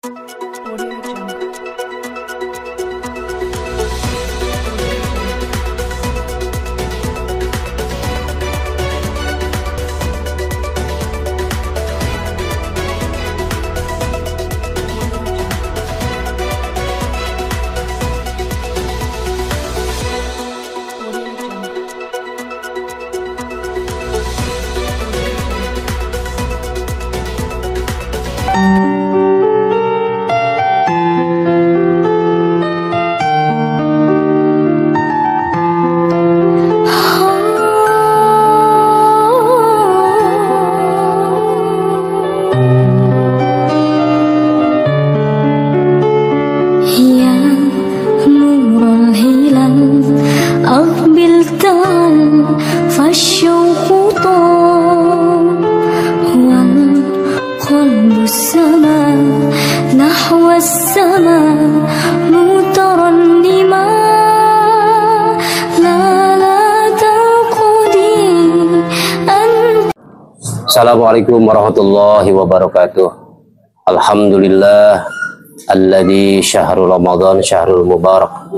Audio Jungle. Assalamualaikum warahmatullahi wabarakatuh. Alhamdulillah alladzi syahrul Ramadan syahrul mubarak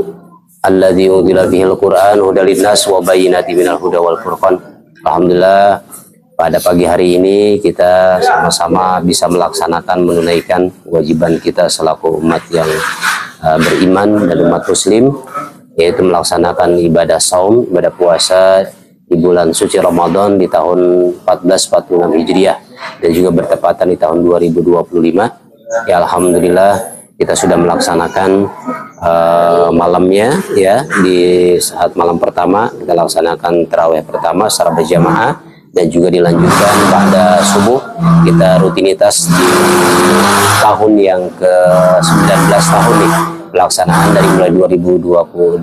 alladzi unzila fihil Qur'an hudal linnas wa bayyinatin minal huda wal furqan. Alhamdulillah pada pagi hari ini kita sama-sama bisa melaksanakan menunaikan kewajiban kita selaku umat yang beriman dan umat muslim, yaitu melaksanakan ibadah saum, ibadah puasa di bulan suci Ramadan di tahun 1446 Hijriah dan juga bertepatan di tahun 2025. Ya alhamdulillah kita sudah melaksanakan malamnya, ya, di saat malam pertama kita laksanakan tarawih pertama secara berjamaah dan juga dilanjutkan pada subuh. Kita rutinitas di tahun yang ke-19 tahun nih pelaksanaan dari mulai 2026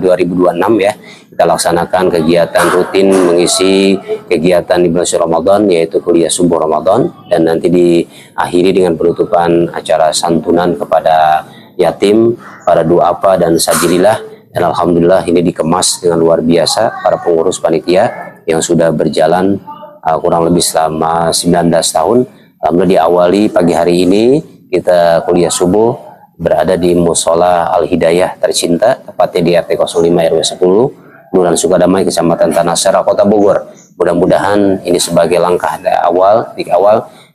ya, kita laksanakan kegiatan rutin mengisi kegiatan di bulan Ramadan, yaitu kuliah subuh Ramadan, dan nanti diakhiri dengan penutupan acara santunan kepada yatim, para duafa dan sajilillah. Dan alhamdulillah ini dikemas dengan luar biasa para pengurus panitia yang sudah berjalan kurang lebih selama 19 tahun. Alhamdulillah diawali pagi hari ini kita kuliah subuh berada di Musola Al-Hidayah tercinta, tepatnya di RT 05 RW 10 Kelurahan Sukadamai, Kecamatan Tanah Sera, Kota Bogor. Mudah-mudahan ini sebagai langkah awal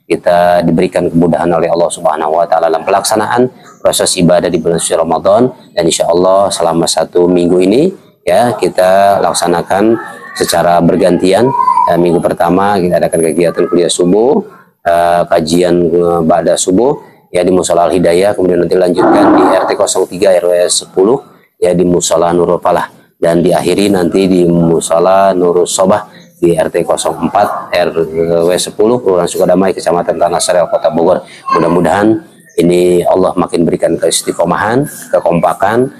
kita diberikan kemudahan oleh Allah Subhanahu wa taala dalam pelaksanaan proses ibadah di bulan suci Ramadan, dan insya Allah selama 1 minggu ini ya kita laksanakan secara bergantian. Minggu pertama kita adakan kegiatan kuliah subuh, kajian ba'da subuh ya di Musola Al-Hidayah, kemudian nanti lanjutkan di RT 03 RW 10 ya di Musola Nurul Falah, dan diakhiri nanti di Musola Nurul Sobah di RT 04 RW 10 Kelurahan Sukadamai, Kecamatan Tanah Sera, Kota Bogor. Mudah-mudahan ini Allah makin berikan keistiqomahan, kekompakan,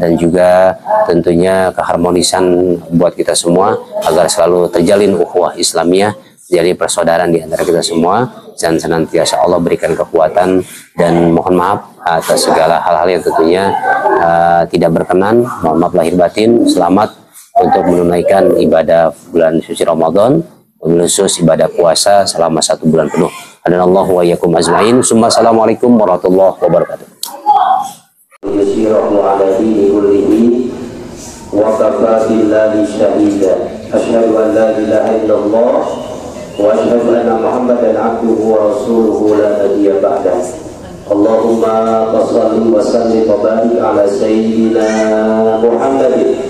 dan juga tentunya keharmonisan buat kita semua agar selalu terjalin ukhuwah Islamiyah, jadi persaudaraan di antara kita semua, dan senantiasa Allah berikan kekuatan. Dan mohon maaf atas segala hal-hal yang tentunya tidak berkenan. Mohon maaf lahir batin. Selamat untuk menunaikan ibadah bulan suci Ramadan, khusus ibadah puasa selama 1 bulan penuh. Hadanallahu wa iyyakum ajmain. Assalamualaikum warahmatullahi wabarakatuh. Wa kafa billahi shahida. Asyhadu an la ilaha illallah wa asyhadu anna Muhammadan abduhu wa rasuluhu la nabiyya ba'dah. Allahumma shalli wa sallim wa barik ala sayyidina Muhammadin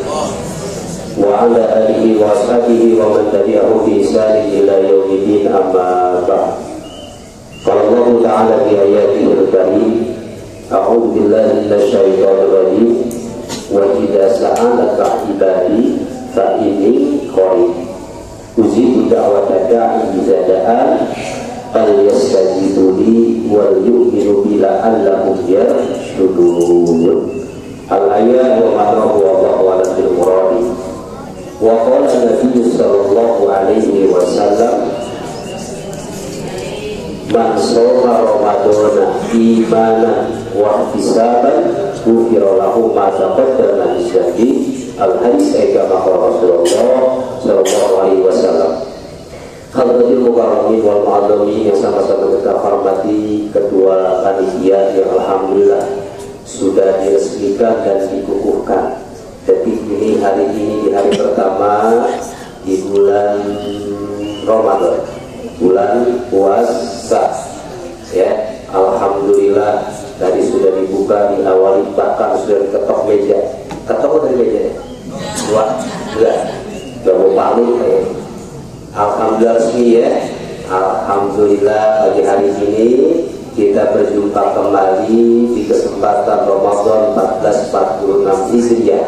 wa ala alihi wa ashabihi wa man tabi'ahu bi ihsan ila yaumiddin, amma ba'd. Qala Allah ta'ala fi ayatihi al-karim, a'udzu billahi minasy syaithanir rajim, wa idza sa'alaka ibadi fa inni qarib ujibu da'wata da'i idza da'an falyastajibu li wal yu'minu bi la'allahum yarshudun. Al-ayat wa ma'nahu wallahu a'lam bil murad. Wa qala Nabi sallallahu alaihi wasallam, man shoma ramadana imanan wa ihtisaban ghufira lahu ma taqaddama min dhanbi. Al-hadis kama Rasulullah sallallahu alaihi wasallam. Hadratil Mukarramin wal Mu'adzami yang sama-sama kita hormati, ketua panitia yang alhamdulillah sudah diresmikan dan dikukuhkan. Detik ini, hari ini, di hari pertama di bulan Ramadan, bulan puasa, ya alhamdulillah tadi sudah dibuka, diawali, bahkan sudah diketok meja. Ketok dari meja dua, enggak mau palu kayak. Alhamdulillah resmi ya. Alhamdulillah pagi hari ini kita berjumpa kembali di kesempatan Ramadan 1446 Hijriah.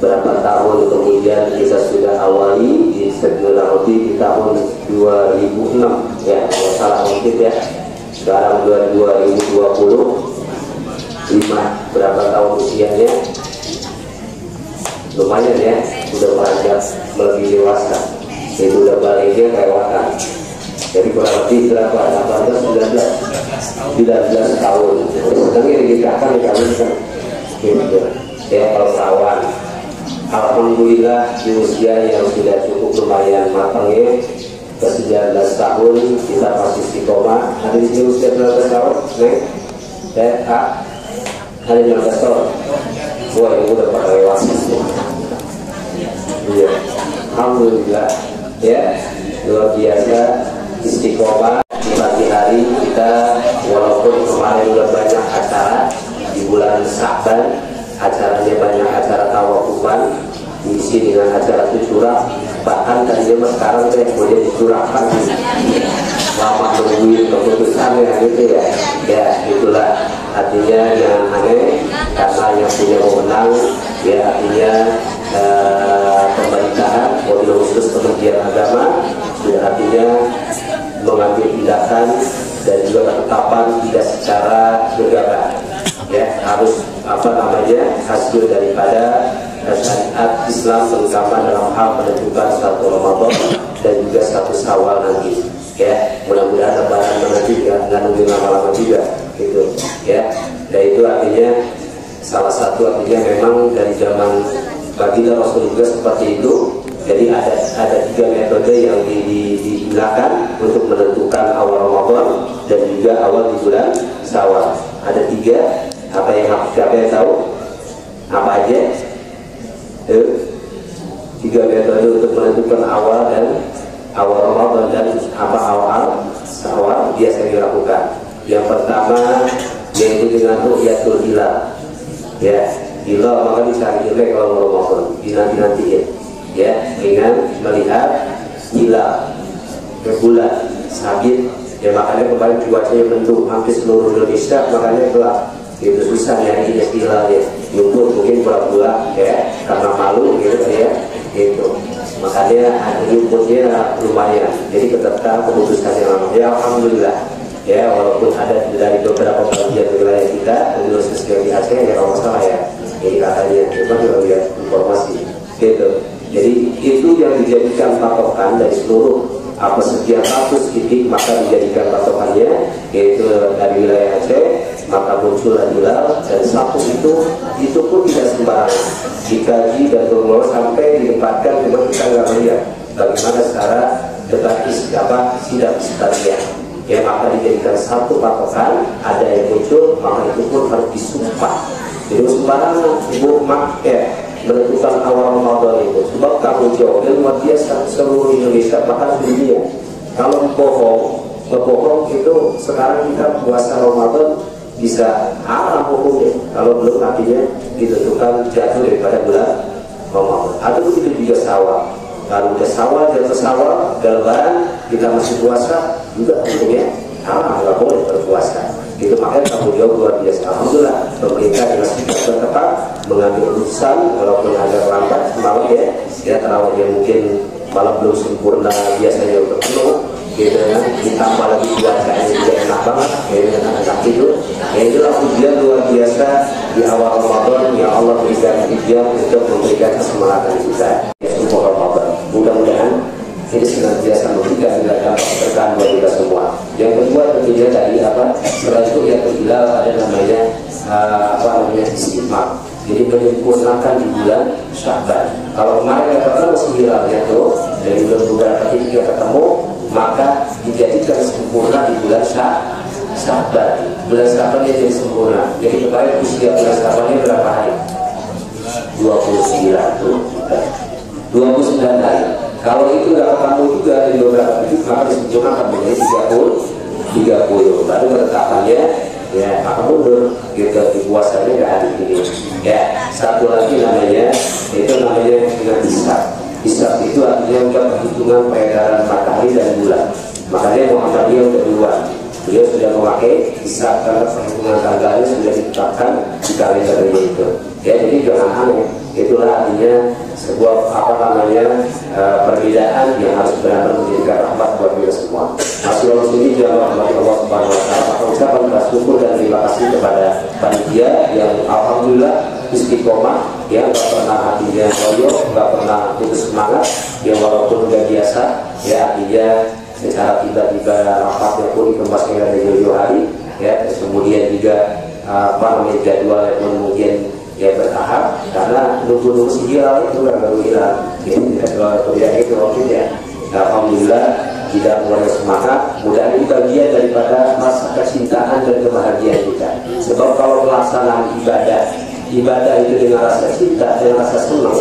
Berapa tahun kemudian kita sudah awali di di tahun 2006 ya, kalau salah mungkin ya. Sekarang 2025, berapa tahun usianya? Lumayan ya, sudah beranjak lebih dewasa. Itu udah baliknya kelewatan. Jadi kurang lebih berapa? 18, 19 tahun. Sedangnya dikatakan dikawinkan. Gitu. Ya kalau kawan. Alhamdulillah di usia yang sudah cukup lumayan matang ya. Ke 19 tahun kita masih istiqomah. Ada di sini usia 19 tahun, nih. Ada 19 tahun. Wah yang udah pada dewasa semua. Iya. Alhamdulillah. Ya, luar biasa istiqomah di pagi hari kita, walaupun kemarin udah banyak acara di bulan Sya'ban, acaranya banyak acara tawafufan, diisi dengan acara curah, bahkan tadinya sekarang saya boleh dicurahkan lama nungguin keputusannya gitu ya. Ya itulah artinya yang aneh, karena yang punya wewenang ya artinya pemerintahan, wabil khusus Kementerian Agama sudah artinya mengambil tindakan dan juga ketetapan tidak secara gegabah ya, harus hasil daripada syariat Islam, terutama dalam hal menentukan satu Ramadan dan juga satu Syawal nanti ya. Mudah-mudahan lebaran nanti nggak nunggu lama-lama juga gitu ya. Dan itu artinya salah satu artinya memang dari zaman baginda Rasul juga seperti itu. Jadi ada 3 metode yang digunakan untuk menentukan awal Ramadan dan juga awal di bulan Syawal. Ada 3. Apa yang tahu? Apa aja? 3 metode untuk menentukan awal Ramadan dan apa awal Syawal biasa dilakukan. Yang pertama yaitu dengan ru'yatul hilal. Ya, hilal maka dicari jelek kalau Ramadan, dinanti-nantiin ya, dengan melihat hilal ke bulan sabit ya. Makanya kemarin cuacanya mendung hampir seluruh Indonesia, makanya gelap itu, susah nyari hilal ya. Yumpul mungkin pura-pura ya karena malu gitu ya gitu. Makanya yumpulnya lumayan, jadi ketetap keputusan yang lama ya. Alhamdulillah ya, walaupun ada dari beberapa bagian wilayah kita, khusus di Aceh ya kalau salah ya, ini katanya cuma kita lihat informasi gitu. Jadi itu yang dijadikan patokan dari seluruh sekian ratus titik, maka dijadikan patokannya yaitu dari wilayah Aceh, maka muncul hilal. Dan satu itu pun tidak sembarangan, dikaji dan bermula sampai ditempatkan, cuma kita nggak melihat bagaimana secara sidang sekalian ya. Maka dijadikan satu patokan, ada yang muncul maka itu pun harus disumpah. Jadi sembarangan ibu mak ya menentukan awal Ramadan itu, sebab tanggung jawabnya luar biasa seluruh Indonesia bahkan dunia. Kalau bohong itu sekarang kita puasa Ramadan bisa haram hukumnya kalau belum artinya ditentukan jatuh daripada bulan Ramadan. Atau begitu juga Syawal, kalau udah Syawal jatuh Syawal Lebaran kita masih puasa juga hukumnya haram, nggak boleh berpuasa. Itu makanya tanggung jawab luar biasa. Alhamdulillah pemerintah dengan sikap tepat mengambil keputusan walaupun agak lambat semalam ya terawihnya mungkin malam belum sempurna biasanya untuk penuh gitu ya, ditambah lagi cuacanya juga enak banget ya, dengan anak tidur ya. Itulah ujian luar biasa di awal Ramadan yang Allah berikan ujian untuk memberikan kesemangatan kita ya, untuk Ramadan. Mudah-mudahan ini senantiasa memberikan dampak berkah buat kita semua. Yang kedua tentunya tadi setelah itu yang kedua ada namanya istiqomah jadi menyempurnakan di bulan Sya'ban. Kalau kemarin ketemu 9 ya tuh, dari bulan beberapa ketika ketemu, maka dijadikan sempurna di bulan Sya'ban. Bulan Sya'ban dia jadi sempurna. Jadi kemarin usia bulan Sya'ban ini berapa hari? 29 tuh. 29 hari. Kalau itu nggak ketemu juga di beberapa titik, maka disempurnakan menjadi 30. Baru ketetapannya ya maka mundur gitu, di puasanya nggak hari ini. Ya, satu lagi namanya itu namanya dengan hisab itu artinya untuk perhitungan peredaran matahari dan bulan. Makanya Muhammadiyah udah duluan, beliau sudah memakai hisab karena perhitungan tanggalnya sudah ditetapkan di kalendernya itu. Ya, jadi jangan aneh. Itulah artinya sebuah perbedaan yang harus benar-benar menjadikan rahmat buat kita semua. Rasulullah ini juga rahmat Allah Subhanahu Wa Taala. Maka ucapan bersyukur dan terima kasih kepada panitia yang alhamdulillah istiqomah, yang nggak pernah hatinya loyo, nggak pernah putus semangat, yang walaupun udah biasa, ya artinya secara tiba-tiba rapatnya pun dikemasnya dari jauh-jauh hari, ya. Kemudian juga jadwal yang mungkin ya bertahap, karena nunggu si hilal itu kan baru hilang. Ya itu maksudnya. Alhamdulillah tidak mulai semangat. Mudah ini bagian daripada masa kecintaan dan kebahagiaan kita. Sebab kalau pelaksanaan ibadah itu dengan rasa cinta dan rasa senang,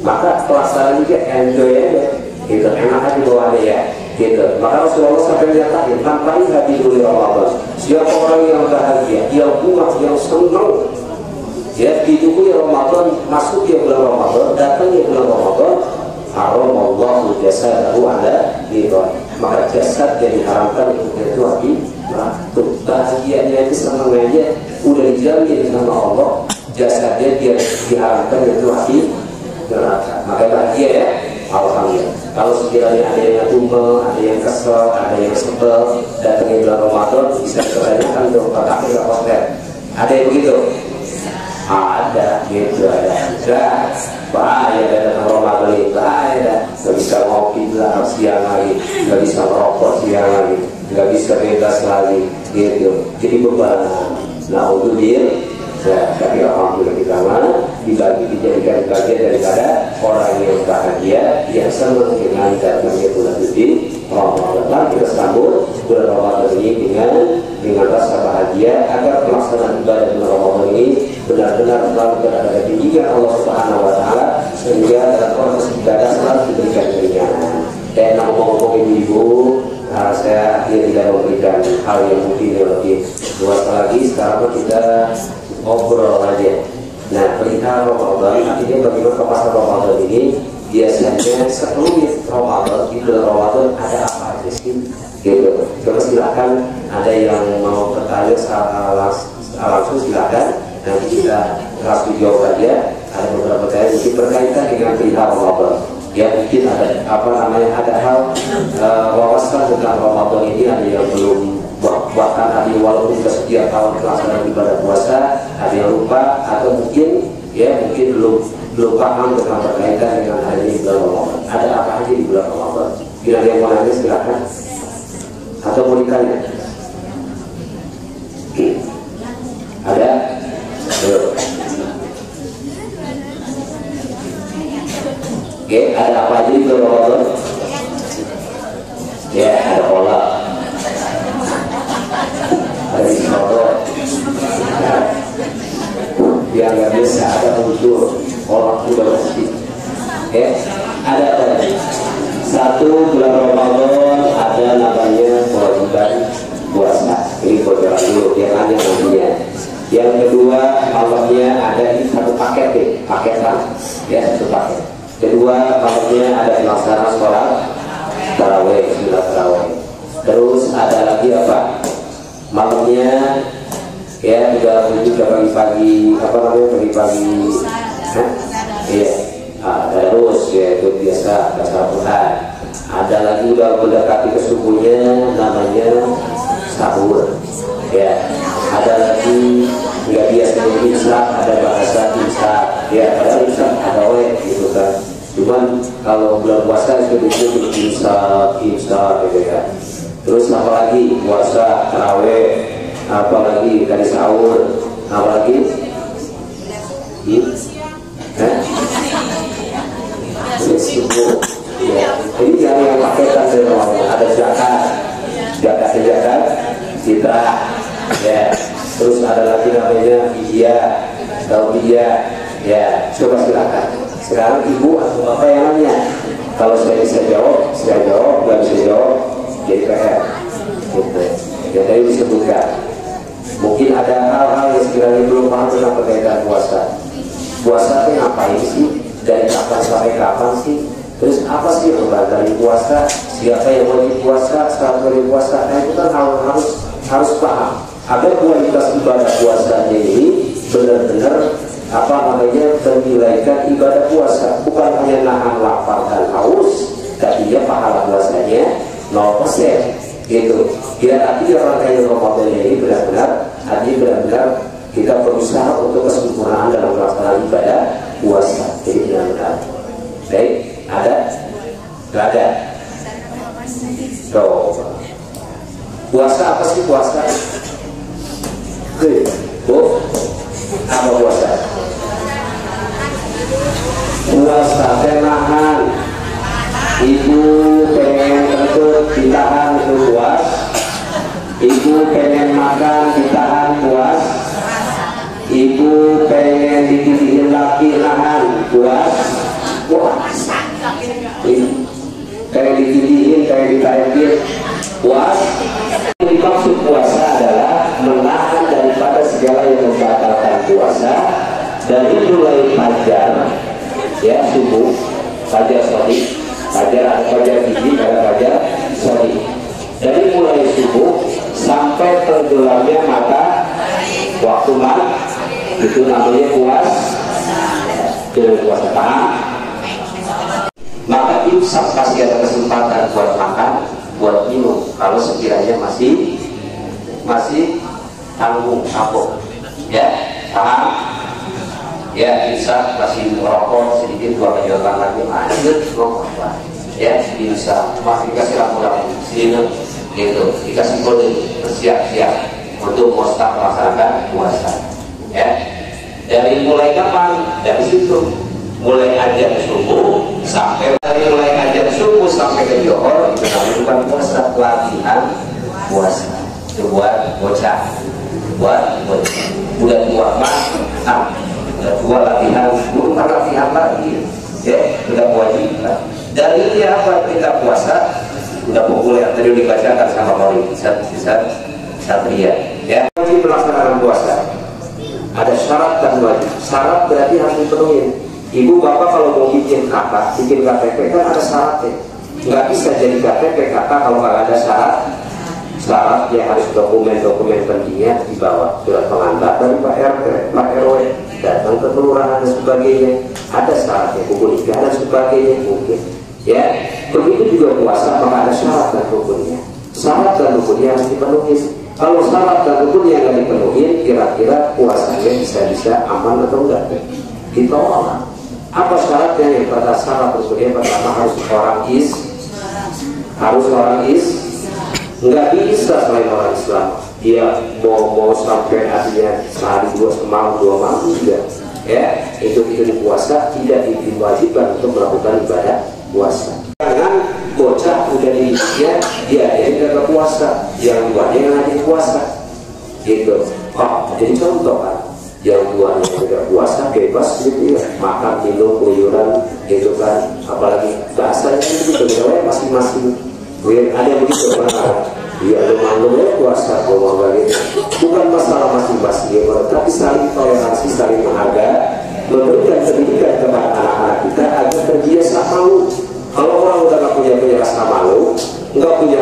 maka pelaksanaan juga enjoy aja, gitu, enak aja bawaannya ya. Gitu. Maka Rasulullah sampai menyatakan, tanpa hati dulu Ramadan. Siapa orang yang bahagia, yang bunga, yang senang, ya ditunggu ya Ramadan, masuk ya bulan Ramadan, datang ya bulan Ramadan, haram Allah jasadahu ala ridha. Maka jasad yang diharamkan untuk itu hati, tuh bahagianya itu senang aja, udah dijamin sama Allah, jasadnya dia diharamkan itu hati neraka. Maka bahagia ya, alhamdulillah. Kalau sekiranya ada yang tumel, ada yang kesel, ada yang sebel, datangnya bulan Ramadan, bisa ditanyakan dong, kakaknya nggak konten. Ada yang begitu? Ada, gitu ada. Bahaya datang Ramadan ini, bahaya. Nggak bisa ngopi lah siang lagi, nggak bisa merokok siang lagi, nggak bisa bebas lagi, gitu. Jadi beban. Nah untuk dia, tapi alhamdulillah kita dibagi dijadikan bagian daripada orang yang bahagia, yang senang dengan datangnya bulan suci Ramadan. Kita sambut bulan Ramadan ini dengan rasa bahagia agar pelaksanaan ibadah bulan Ramadan ini benar-benar selalu berada di bimbingan Allah Subhanahu Wa Taala, sehingga dalam proses ibadah selalu diberikan keringanan. Dan ngomong-ngomong ibu-ibu, saya tidak memberikan hal yang mungkin lebih luas lagi. Sekarang kita ngobrol aja. Nah, perihal Ramadan, artinya bagaimana kemasan Ramadan ini biasanya sebelum Ramadan, di bulan Ramadan ada apa aja sih? Gitu. Coba silakan, ada yang mau bertanya langsung silakan. Nanti kita langsung jawab aja. Ada beberapa pertanyaan mungkin berkaitan dengan perihal Ramadan. Ya mungkin ada ada hal wawasan tentang Ramadan ini, ada yang belum, bahkan ada yang walaupun sudah setiap tahun pelaksanaan ibadah puasa, ada yang lupa, atau mungkin belum paham tentang berkaitan dengan hal ini bulan Ramadan. Ada apa aja di bulan Ramadan? Bila ada yang mau nanya silakan, atau mau ditanya. Ada? Oke, ada apa aja di bulan Ramadan? Ya, ada kolak, ada Ramadan. Yang nggak bisa ada unsur orang sudah pasti. Ya, ada apa? Satu, bulan Ramadan ada namanya kewajiban puasa. Ini bocoran dulu, yang ada nantinya. Yang kedua, malamnya ada satu paket paketan, ya satu paket. Kedua, malamnya ada pelaksanaan sholat tarawih, sholat tarawih. Terus ada lagi apa? Malamnya ya juga pagi-pagi, pagi-pagi, iya, terus ya itu biasa baca Quran. Ada lagi udah mendekati ke subuhnya, namanya sahur, ya. Ada lagi nggak biasa imsak, ada bahasa imsak, ya. Padahal imsak ada gitu kan. Cuman kalau bulan puasa itu imsak gitu ya. Terus apa lagi? Puasa, tarawih, apa lagi tadi sahur, apa lagi? namanya iya atau dia, ya coba silakan. Sekarang ibu atau bapak yang nanya. Kalau saya bisa jawab, saya jawab. Nggak bisa jawab, jadi PR. Gitu. Ya tadi disebutkan. Mungkin ada hal-hal yang sekiranya belum paham tentang berkaitan puasa. Puasa itu ngapain sih? Dari kapan sampai kapan sih? Terus apa sih yang membatasi puasa? Siapa yang wajib puasa? Saat wajib puasa? Nah itu kan harus paham. Agar kualitas ibadah puasanya ini benar-benar ternilaikan ibadah puasa, bukan hanya nahan lapar dan haus, tapi dia pahala puasanya 0%. Gitu. Biar artinya rangkaian Ramadan ini benar-benar kita berusaha untuk kesempurnaan dalam pelaksanaan ibadah puasa. Jadi benar-benar. Baik, ada? Gak ada? Tuh. Puasa apa sih puasa? Bu, apa puasa? Puasa tenahan. Ibu pengen kentut ditahan itu puas. Ibu pengen makan ditahan puas. Ibu pengen dididihin laki nahan puas. Puasa. Kayak dididihin, kayak ditaikin puas. Yang dimaksud puasa adalah menahan daripada segala yang membatalkan puasa dari mulai fajar, ya subuh, fajar shadiq, fajar tinggi, fajar shadiq. Dari mulai subuh sampai tenggelamnya mata waktu malam, itu namanya puasa. Dengan puasa tahan. Maka imsak pasti ada kesempatan buat makan, buat minum. Kalau sekiranya masih tanggung kapok, ya tahan, ya bisa masih merokok sedikit, 2 kejutan lagi lanjut rokok, ya bisa masih dikasih lampu-lampu sini, gitu, dikasih kode bersiap-siap untuk mustaq melaksanakan puasa, ya. Dari mulai kapan? Dari situ. Mulai ajar subuh sampai ke johor, itu namanya bukan puasa, latihan puasa. Itu buat bocah, udah tua mah, udah tua latihan, bukan latihan lagi, ya sudah kewajiban. Dari ini apa kita puasa? Udah populer tadi dibacakan sama Maulid Satria, ya. Wajib melaksanakan puasa. Ada syarat dan wajib. Syarat berarti harus dipenuhi. Ibu bapak kalau mau bikin KTP kan ada syaratnya. Nggak bisa jadi KTP kalau nggak ada syarat ya, harus dokumen pentingnya dibawa, surat pengantar dari Pak RT, Pak RW, datang ke kelurahan dan sebagainya. Ada syaratnya, buku nikah dan sebagainya mungkin. Ya, begitu juga puasa, maka ada syarat dan rukunnya. Syarat dan rukunnya harus dipenuhi. Kalau syarat dan rukunnya nggak dipenuhi, kira-kira puasanya bisa aman atau enggak? Ditolak. Apa syaratnya? Yang pada syarat rukunnya pertama harus orang nggak bisa selain orang Islam. Dia mau sampai artinya sehari 2 malam juga, ya itu di puasa tidak diwajibkan untuk melakukan ibadah puasa. Jangan bocah udah dia jaga puasa, yang duanya yang lagi puasa, gitu. Jadi contoh kan, yang duanya tidak puasa bebas gitu ya, makan minum keluyuran gitu kan, apalagi bahasanya itu begitu, masing-masing. Ada begitu kan? Dia lu ya puasa, bukan masalah masing-masing, tapi saling toleransi, saling menghargai, memberikan pendidikan kepada anak-anak kita agar terbiasa malu. Kalau orang udah nggak punya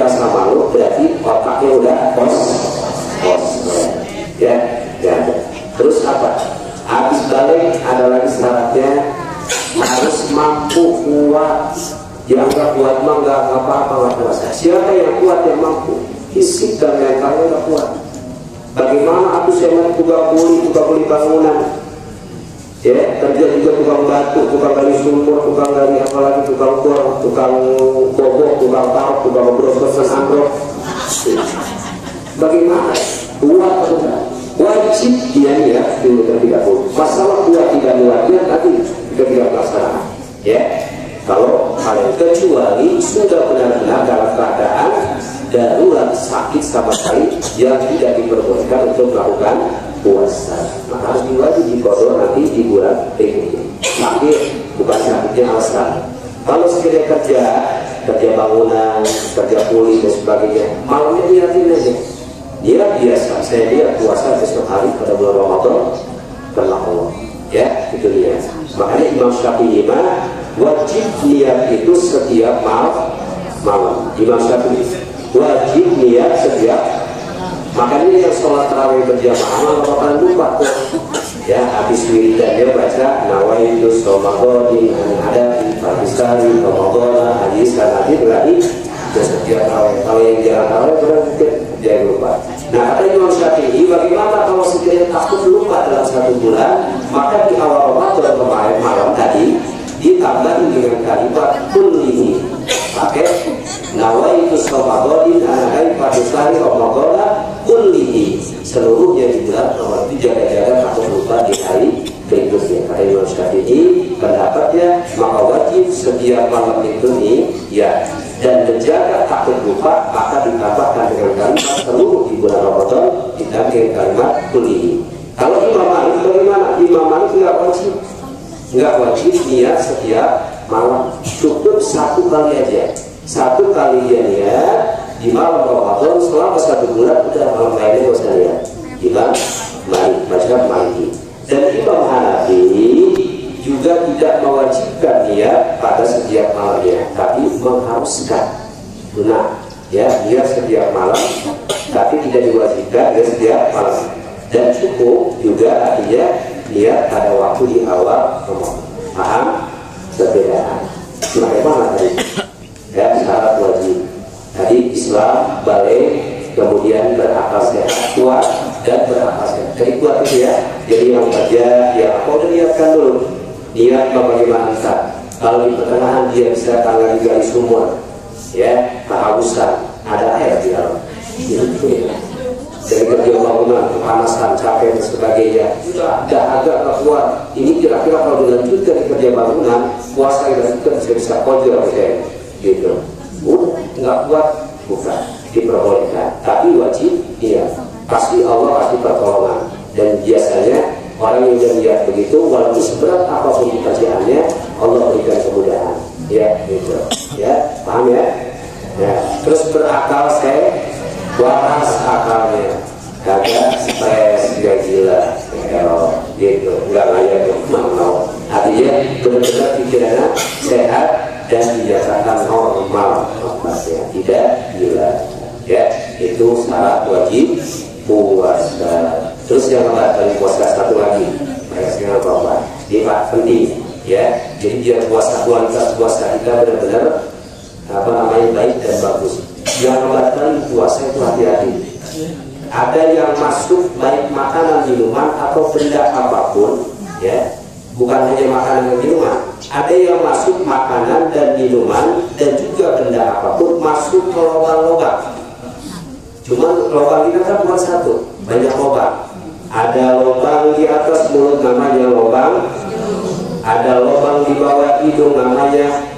rasa malu, berarti otaknya udah kos, ya. Terus apa? Habis balik ada lagi syaratnya, harus mampu kuat. Yang nggak kuat mah nggak apa-apa, nggak puasa. Siapa yang kuat, yang mampu, fisik dan mentalnya nggak kuat. Bagaimana aku saya tukang kuli bangunan, ya kerja juga tukang batu, tukang gali sumur, tukang gali apalagi tukang bor, tukang bobok, tukang tarok, tukang beros-berosan ambrok. Bagaimana? Kuat atau enggak? Wajib dia ya dulu terlebih dahulu. Masalah kuat tidak kuatnya nanti kita tidak melaksanakan, ya. Kalau kalian kecuali sudah benar-benar dalam keadaan darurat sakit sama sekali yang tidak diperbolehkan untuk melakukan puasa, maka harus diwajib dikodok nanti di bulan berikutnya. Sakit bukan sakitnya alasan. Kalau sekiranya kerja bangunan, kerja kuli dan sebagainya, malamnya niatin aja. Dia biasa, saya lihat puasa besok hari pada bulan Ramadan karena Allah. Ya, itu dia. Makanya Imam Syafi'i wajib niat itu setiap malam. Imam Syafi'i wajib niat setiap. Makanya yang sholat tarawih berjamaah bakalan lupa kok. Ya, habis wiridannya baca nawaitu shomadoni ada di Pakistan Ramadan hadis kan nanti berarti setiap tarawih. Kalau yang jarang tarawih berarti jangan lupa. Nah, kata Imam Syafi'i, bagaimana kalau sekiranya takut lupa dalam satu bulan, maka di awal Ramadan kemarin malam tadi ditambahin dengan kalimat kullihi, pakai nawaitu shomadoni ada di Pakistan Ramadan kullihi, seluruhnya di bulan Ramadan itu jaga-jaga takut lupa di hari berikutnya. Kata Imam Syafi'i, pendapatnya maka wajib setiap malam itu ya, dan menjaga takut lupa maka ditambahkan dengan kalimat seluruh di bulan Ramadan ditambahkan kalimat kullihi. Kalau Imam Malik bagaimana? Imam Malik nggak wajib niat setiap malam, cukup satu kali aja. Satu kali dia niat di malam Ramadan selama satu bulan, udah malam lainnya nggak usah niat. Imam Malik, mazhab Maliki. Dan Imam Hanafi juga tidak mewajibkan niat pada setiap malamnya, tapi mengharuskan. Nah, ya, dia setiap malam, tapi tidak diwajibkan dia setiap malam. Dan cukup juga artinya niat pada waktu di awal Ramadan. Paham? Perbedaan. Bagaimana tadi? Ya, syarat wajib. Tadi Islam, balik, kemudian berakal sehat, kuat dan berakal sehat. Jadi kuat itu ya. Jadi yang kerja, ya kau udah niatkan dulu. Niat bagaimana entar. Kalau di pertengahan dia bisa tanggal gali sumur, ya, kehausan, ada air di dalam. Itu ya. Dari kerja bangunan, kepanasan, capek dan sebagainya, sudah agak kuat. Ini kira-kira kalau dilanjutkan di kerja bangunan, puasa dilanjutkan bisa kojol ya, gitu. Nggak kuat, bukan diperbolehkan, tapi wajib, iya. Pasti Allah pasti pertolongan. Dan biasanya orang yang sudah lihat begitu, walaupun seberat apapun pekerjaannya, Allah berikan kemudahan, ya, gitu. Ya, paham ya? Ya. Terus berakal waras akalnya, kagak stres, gak gila, gitu, nggak ngajak mau. Artinya benar-benar pikirannya sehat dan dinyatakan normal, ya, tidak gila. Ya, itu syarat wajib puasa. Terus yang dari puasa satu lagi, sekarang bapak, ini penting, ya. Jadi biar kualitas puasa kita benar-benar baik dan bagus. Yang membatalkan puasa itu hati-hati. Ada yang masuk baik makanan, minuman atau benda apapun, ya, bukan hanya makanan dan minuman. Ada yang masuk makanan dan minuman dan juga benda apapun masuk ke lubang-lubang. Cuma lubang kita kan bukan satu, banyak lubang. Ada lubang di atas mulut namanya lubang, ada lubang di bawah hidung namanya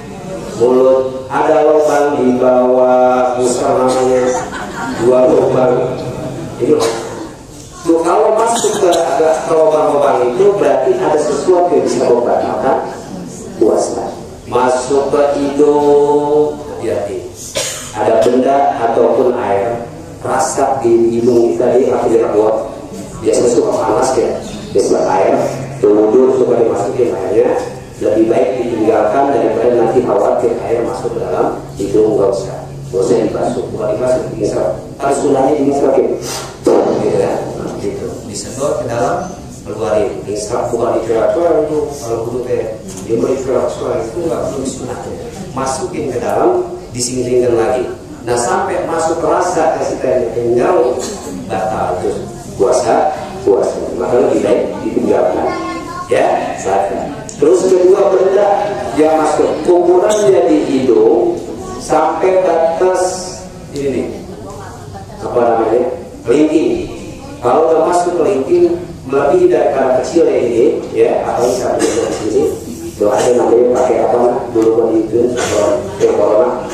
mulut, ada lubang di bawah pusar namanya dua lubang. Itu tuh, kalau masuk ke lubang-lubang itu berarti ada sesuatu yang bisa membatalkan puasa. Masuk ke hidung, hati-hati. Ada benda ataupun air rasap di hidung kita ini, akhirnya buat biasanya suka panas ya, biasanya air berwudu supaya dimasukin airnya. Lebih baik ditinggalkan daripada nanti khawatir air masuk ke dalam hidung. Nggak usah dibasuh, bukan dibasuh, dimisrap. Harus gunanya dimisrapin, gitu ya, gitu. Disedot ke dalam, keluarin, dimisrap, bukan dikerak-kerak itu. Kalau butuh dia mau dikerak-kerak itu nggak perlu disunatnya. Masukin ke dalam, disingkirkan lagi. Nah, sampai masuk rasa kasih tinggal batal terus puasa. Maka lebih baik ditinggalkan, ya, sadar. Terus kedua, benda yang masuk ukurannya di hidung sampai batas ini apa namanya, kelingking. Kalau udah masuk kelingking melebihi dari cara kecilnya ini, ya, atau sampai di sini, itu ada namanya pakai apa dulu itu corona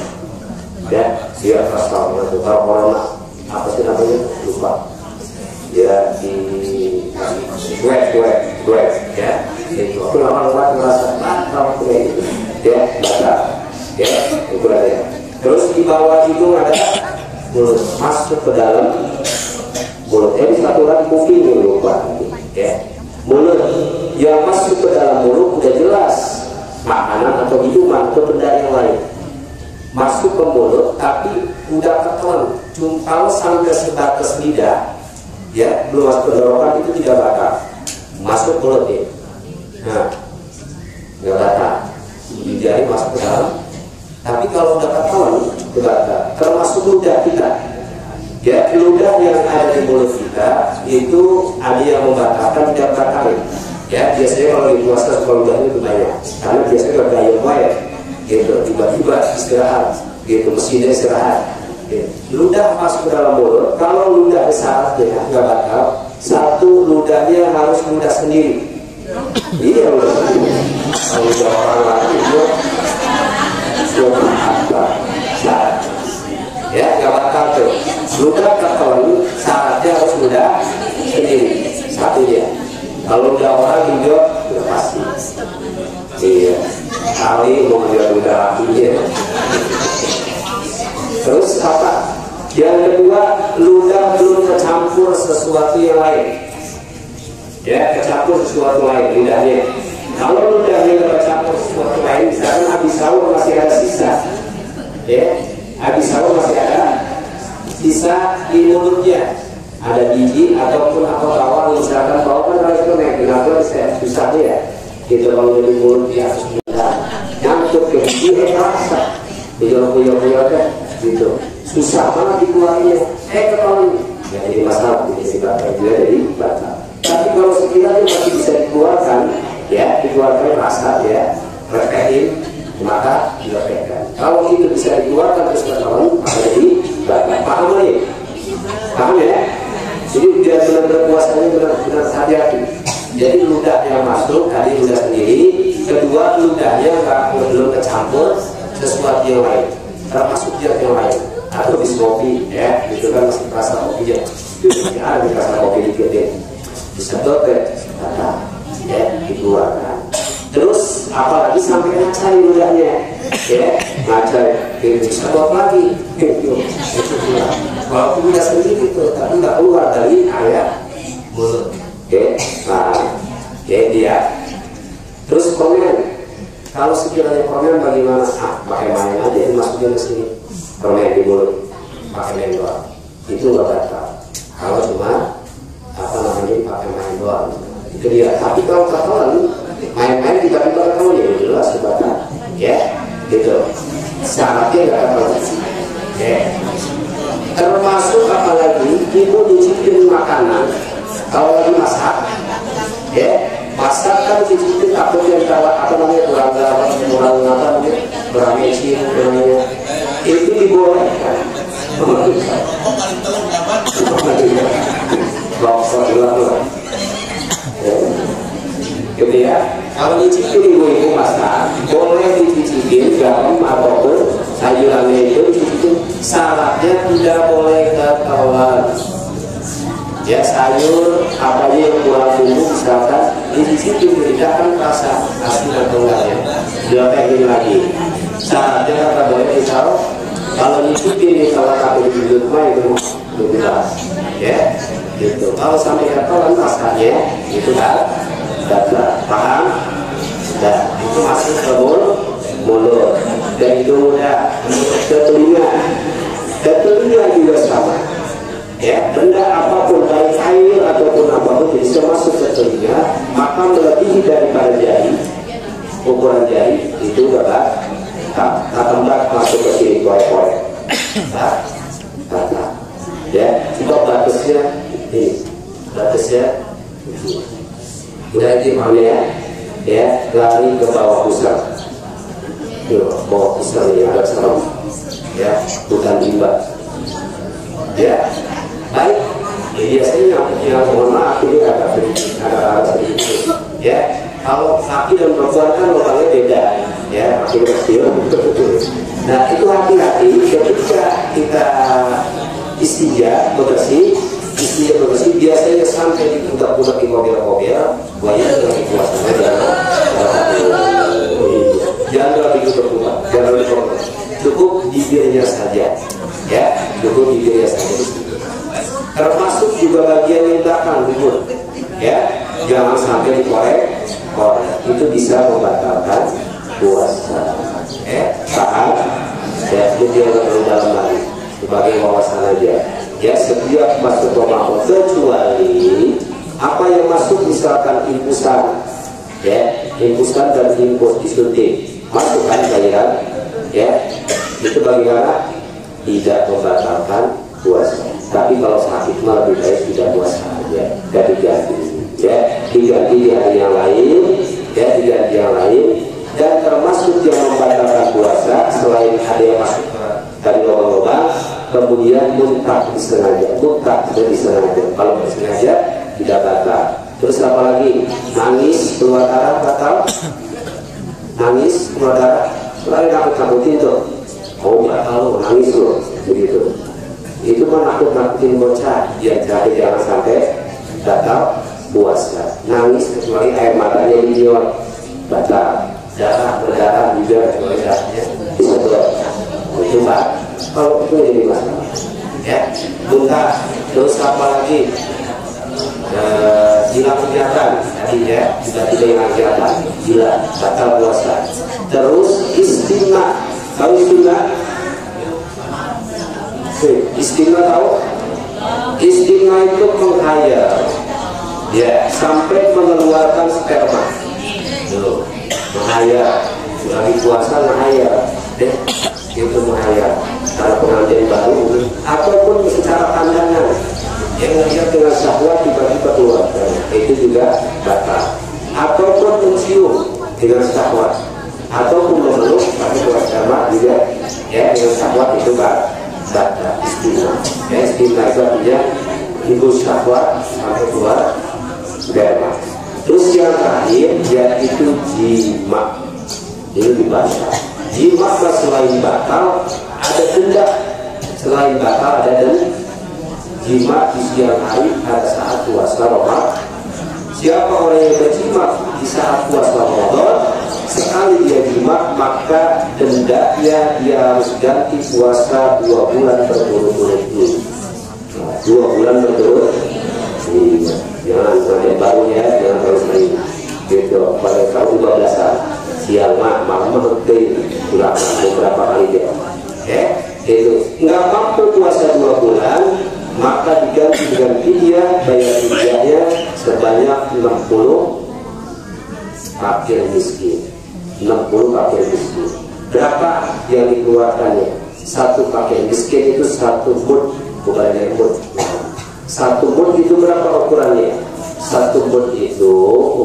ya dia kasar itu kalau corona apa sih namanya lupa ya di wet ya itu aku orang merasa kalau kayak gitu ya batal ya ukuran ya. Terus di bawah itu ada mulut masuk ke dalam mulut di satu lagi kuping lupa ya mulut yang masuk ke dalam mulut udah jelas makanan atau minuman atau benda yang lain masuk ke mulut tapi udah ketelan cuma kalau sampai sebatas lidah ya belum masuk ke tenggorokan itu tidak bakal masuk mulut ya nah nggak bakal lidahnya masuk ke dalam tapi kalau udah ketelan itu bakal termasuk ludah kita ya ludah yang ada di mulut kita itu ada yang membatalkan tidak batal ya biasanya kalau di puasa ludahnya itu banyak karena biasanya kalau gaya wae gitu tiba-tiba istirahat gitu mesinnya istirahat gitu. Ludah masuk ke dalam mulut kalau ludah syaratnya nggak batal satu ludahnya harus ludah sendiri iya ludah sendiri kalau ludah orang lain itu apa syarat ya nggak batal tuh ludah ketelan syaratnya harus ludah sendiri satu dia kalau udah orang juga udah pasti iya kali mau jual udah iya. Terus apa yang kedua ludah belum kecampur sesuatu yang lain ya kecampur sesuatu lain ludahnya kalau ludahnya kecampur sesuatu lain misalkan habis sahur masih ada sisa ya habis sahur masih ada sisa di mulutnya ada biji ataupun apa bawang misalkan bawang kan kalau itu naik kenapa susahnya ya gitu kalau di mulut di atas mudah nyangkut ke biji rasa buyur-buyur kan gitu susah banget dikeluarinnya ketahuan ya jadi masalah jadi batal juga jadi batal tapi kalau sekiranya masih bisa dikeluarkan ya dikeluarkan rasa ya rekein maka dilepaskan kalau itu bisa dikeluarkan terus ketahuan maka jadi batal paham ya paham ya jadi biar benar-benar puasanya benar-benar hati-hati jadi ludah yang masuk tadi ludah sendiri kedua ludahnya belum kecampur sesuatu yang lain termasuk zat yang lain atau bis kopi ya itu kan masih rasa kopi ya ada rasa kopi dikit deh disedot deh ya dikeluarkan terus apalagi sampai ngacai ludahnya ya ngacai disedot lagi walaupun udah sendiri itu tapi nggak keluar dari area mulut oke nah ya dia terus komen kalau sekiranya permen bagaimana? Pakai main aja yang masukin ke sini permen di mulut pakai main doang itu nggak batal kalau cuma apa namanya pakai main doang itu dia tapi kalau ketahuan main-main tiba-tiba ketahuan ya jelas batal ya gitu syaratnya nggak ketahuan ya termasuk apalagi ibu nyicipin makanan kalau lagi masak ya masak kan cicipin takut yang apa namanya kurang garam kurang apa namanya kurang mecin namanya itu dibolehkan longsor ulang gitu ya kalau dicicipin ibu-ibu masak boleh dicicipin garam ataupun sayurannya itu dicicipin syaratnya tidak boleh ketahuan ya sayur apa aja yang kurang bumbu misalkan dicicipin membedakan rasa asli atau enggaknya dilepaskan lagi syaratnya kata boleh ditaruh kalau dicicipin salah satu di mulut mah itu jelas ya gitu kalau sampai ketahuan rasanya itu kan paham dan itu masuk ke mulut dan itu mudah ke telinga juga sama ya benda apapun baik air ataupun apapun bisa masuk ke telinga maka melebihi daripada jari ukuran jari itu bakal tak masuk ke sini korek-korek ya coba batasnya ini batasnya udah dimana ya lari ke bawah pusat bawah pusat ini agak serem ya bukan timba ya baik biasanya yang mohon maaf ini agak sedikit ya kalau laki dan perempuan kan lubangnya beda ya laki kecil nah itu hati-hati tadi ketika kita istijah bebersih biasanya sampai di puncak-puncak di mobil-mobil banyak lagi puasanya jangan lagi berputar, jangan lagi berputar, cukup bibirnya saja, ya, cukup bibirnya saja. Termasuk juga bagian yang belakang ribut, ya, jangan sampai dikorek, itu bisa membatalkan puasa. Paham? Ya, itu dia terlalu dalam lagi sebagai wawasan aja. Ya, setiap masuk Ramadan kecuali apa yang masuk misalkan infusan, ya, infusan dan infus disuntik masuk kan cairan, ya, itu bagaimana? Tidak membatalkan puasa. Tapi kalau sakit malah lebih baik tidak puasa aja, ganti-ganti, ya, diganti di hari yang lain, ya, diganti yang lain. Dan termasuk yang membatalkan puasa selain ada yang masuk dari lubang-lubang, kemudian muntah disengaja, kalau disengaja tidak batal. Terus apa lagi? Nangis keluar darah batal? Nangis keluar darah? Selain nakut-nakutin tuh, oh batal, nangis loh, begitu. Itu kan nakut-nakutin bocah, ya, jadi jangan sampai batal puasa. Nangis kecuali air matanya liur, batal. Berdarah juga kecuali darahnya bisa itu Pak. Kalau itu jadi masalah, ya. Muntah, terus apa lagi? Hilang ingatan, tadi ya, sudah tidak hilang ingatan, gila, batal puasa. Terus istimna, tahu istimna? Istimna tahu? Istimna itu menghayal, ya, sampai mengeluarkan sperma. Menghayal, lagi puasa menghayal, itu menghayal. Kalau pengantin baru ataupun secara pandangan yang melihat dengan syahwat tiba-tiba keluar, itu juga batal. Ataupun mencium dengan syahwat, ataupun memeluk pakai bersama juga, ya, dengan syahwat itu batal. Istimna, ya, istimna itu artinya ibu syahwat sampai keluar sperma. Terus yang terakhir yaitu jima. Ini dibaca. Jima selain batal ada denda. Selain batal ada denda. Jima di siang hari pada saat puasa Ramadan. Siapa orang yang berjima di saat puasa Ramadan, sekali dia jima maka dendanya dia harus ganti puasa 2 bulan berturut-turut. 2 bulan berturut-turut. Jangan sampai baru ya, jangan terus main gitu. Pada tahun 12-an siang malam mengerti ulang beberapa kali dia, itu nggak mampu puasa 2 bulan, maka diganti dengan fidyah, bayar fidyahnya sebanyak 60 fakir miskin. 60 fakir miskin. Berapa yang dikeluarkannya? Satu fakir miskin itu 1 mud, bukan mud. 1 mud itu berapa ukurannya? 1 mud itu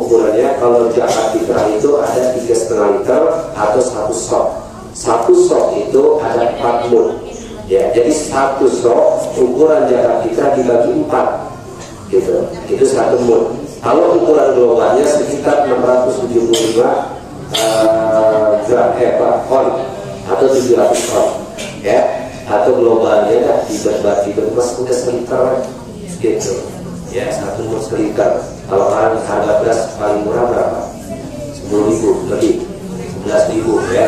ukurannya kalau zakat fitrah itu ada 3,5 liter atau 1 sok. 1 sok itu ada 4 mud. Ya, jadi 1 sok ukuran zakat fitrah dibagi 4, gitu. Itu 1 mud. Kalau ukuran globalnya sekitar 675 gram on atau 700 ton, ya. Atau globalnya dibagi mas udah seliter. Gitu, ya, 1 mud seliter. Kalau harga beras paling murah berapa? 10.000 lebih, 11.000, ya.